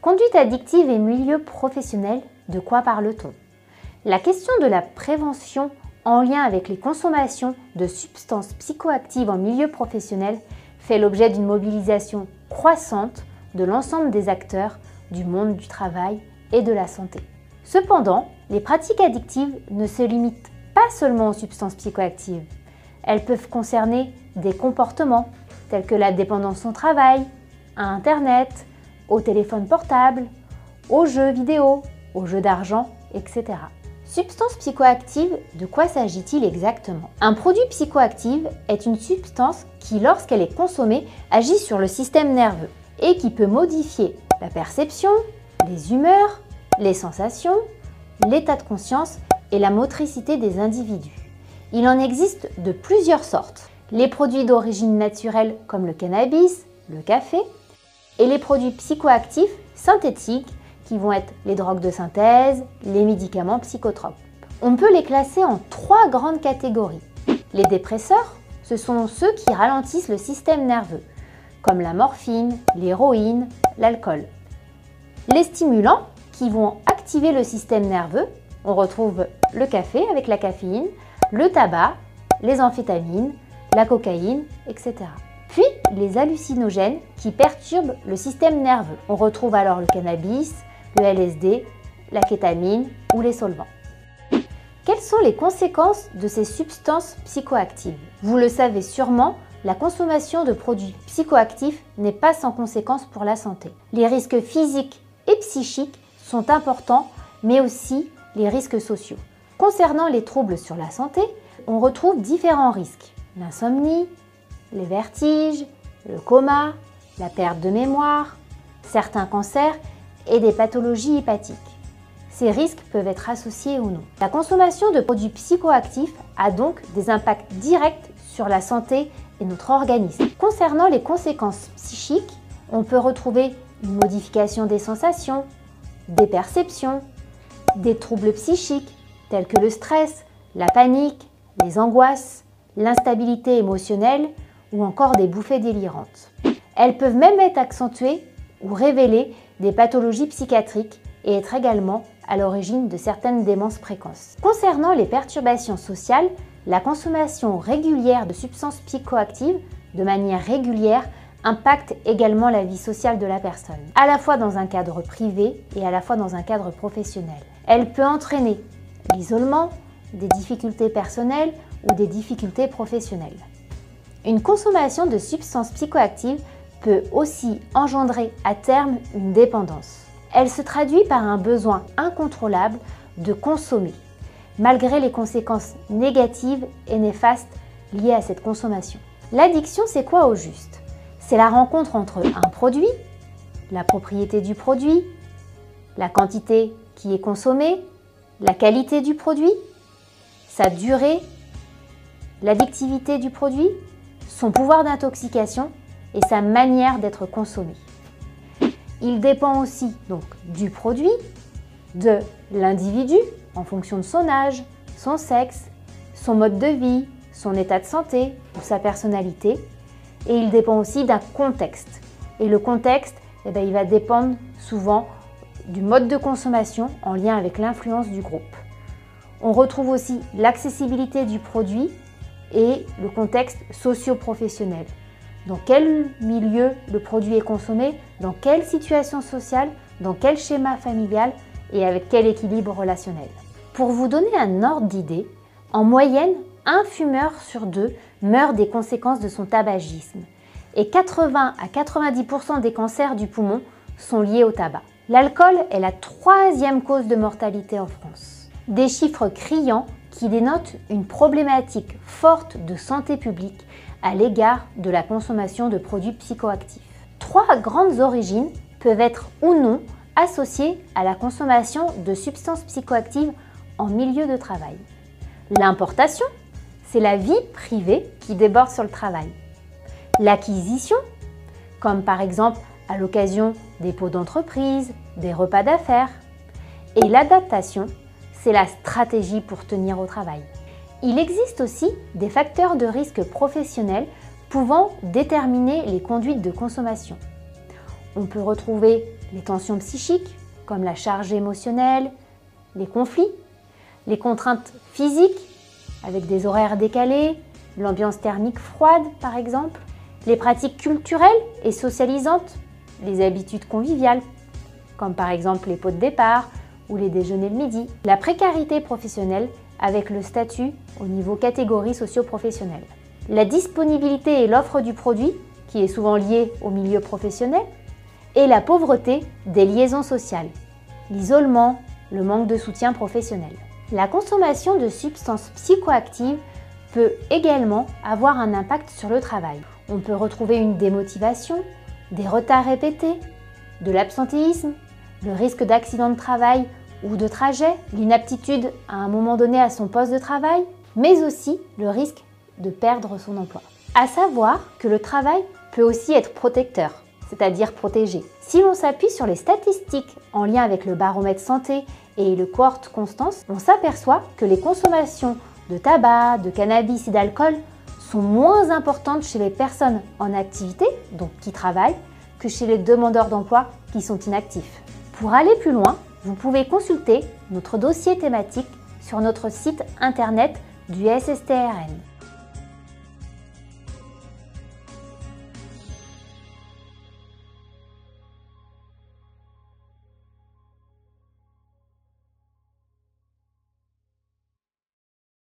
Conduite addictive et milieu professionnel, de quoi parle-t-on? La question de la prévention en lien avec les consommations de substances psychoactives en milieu professionnel fait l'objet d'une mobilisation croissante de l'ensemble des acteurs du monde du travail et de la santé. Cependant, les pratiques addictives ne se limitent pas seulement aux substances psychoactives. Elles peuvent concerner des comportements tels que la dépendance au travail, à Internet, au téléphone portable, aux jeux vidéo, aux jeux d'argent, etc. Substance psychoactive, de quoi s'agit-il exactement? Un produit psychoactif est une substance qui, lorsqu'elle est consommée, agit sur le système nerveux et qui peut modifier la perception, les humeurs, les sensations, l'état de conscience et la motricité des individus. Il en existe de plusieurs sortes. Les produits d'origine naturelle comme le cannabis, le café, et les produits psychoactifs synthétiques qui vont être les drogues de synthèse, les médicaments psychotropes. On peut les classer en 3 grandes catégories. Les dépresseurs, ce sont ceux qui ralentissent le système nerveux, comme la morphine, l'héroïne, l'alcool. Les stimulants, qui vont activer le système nerveux, on retrouve le café avec la caféine, le tabac, les amphétamines, la cocaïne, etc. Puis les hallucinogènes qui perturbent le système nerveux. On retrouve alors le cannabis, le LSD, la kétamine ou les solvants. Quelles sont les conséquences de ces substances psychoactives? Vous le savez sûrement, la consommation de produits psychoactifs n'est pas sans conséquences pour la santé. Les risques physiques et psychiques sont importants, mais aussi les risques sociaux. Concernant les troubles sur la santé, on retrouve différents risques. L'insomnie, les vertiges, le coma, la perte de mémoire, certains cancers et des pathologies hépatiques. Ces risques peuvent être associés ou non. La consommation de produits psychoactifs a donc des impacts directs sur la santé et notre organisme. Concernant les conséquences psychiques, on peut retrouver une modification des sensations, des perceptions, des troubles psychiques tels que le stress, la panique, les angoisses, l'instabilité émotionnelle ou encore des bouffées délirantes. Elles peuvent même être accentuées ou révéler des pathologies psychiatriques et être également à l'origine de certaines démences précoces. Concernant les perturbations sociales, la consommation régulière de substances psychoactives de manière régulière impacte également la vie sociale de la personne, à la fois dans un cadre privé et à la fois dans un cadre professionnel. Elle peut entraîner l'isolement, des difficultés personnelles ou des difficultés professionnelles. Une consommation de substances psychoactives peut aussi engendrer à terme une dépendance. Elle se traduit par un besoin incontrôlable de consommer, malgré les conséquences négatives et néfastes liées à cette consommation. L'addiction, c'est quoi au juste? C'est la rencontre entre un produit, la propriété du produit, la quantité qui est consommée, la qualité du produit, sa durée, l'addictivité du produit, son pouvoir d'intoxication et sa manière d'être consommé. Il dépend aussi donc du produit, de l'individu en fonction de son âge, son sexe, son mode de vie, son état de santé ou sa personnalité. Et il dépend aussi d'un contexte. Et le contexte, il va dépendre souvent du mode de consommation en lien avec l'influence du groupe. On retrouve aussi l'accessibilité du produit et le contexte socio-professionnel. Dans quel milieu le produit est consommé, dans quelle situation sociale, dans quel schéma familial et avec quel équilibre relationnel. Pour vous donner un ordre d'idée, en moyenne, un fumeur sur 2 meurt des conséquences de son tabagisme et 80 à 90% des cancers du poumon sont liés au tabac. L'alcool est la 3e cause de mortalité en France. Des chiffres criants qui dénotent une problématique forte de santé publique à l'égard de la consommation de produits psychoactifs. 3 grandes origines peuvent être ou non associées à la consommation de substances psychoactives en milieu de travail. L'importation, c'est la vie privée qui déborde sur le travail. L'acquisition, comme par exemple à l'occasion des pots d'entreprise, des repas d'affaires. Et l'adaptation, c'est la stratégie pour tenir au travail. Il existe aussi des facteurs de risque professionnels pouvant déterminer les conduites de consommation. on peut retrouver les tensions psychiques, comme la charge émotionnelle, les conflits, les contraintes physiques, avec des horaires décalés, l'ambiance thermique froide par exemple, les pratiques culturelles et socialisantes, les habitudes conviviales, comme par exemple les pots de départ ou les déjeuners le midi, la précarité professionnelle avec le statut au niveau catégorie socio-professionnelle, la disponibilité et l'offre du produit, qui est souvent liée au milieu professionnel, et la pauvreté des liaisons sociales, l'isolement, le manque de soutien professionnel. La consommation de substances psychoactives peut également avoir un impact sur le travail. On peut retrouver une démotivation, des retards répétés, de l'absentéisme, le risque d'accident de travail ou de trajet, l'inaptitude à un moment donné à son poste de travail, mais aussi le risque de perdre son emploi. À savoir que le travail peut aussi être protecteur, c'est-à-dire protégé. Si l'on s'appuie sur les statistiques en lien avec le baromètre santé et le cohorte Constance, on s'aperçoit que les consommations de tabac, de cannabis et d'alcool sont moins importantes chez les personnes en activité, donc qui travaillent, que chez les demandeurs d'emploi qui sont inactifs. Pour aller plus loin, vous pouvez consulter notre dossier thématique sur notre site internet du SSTRN.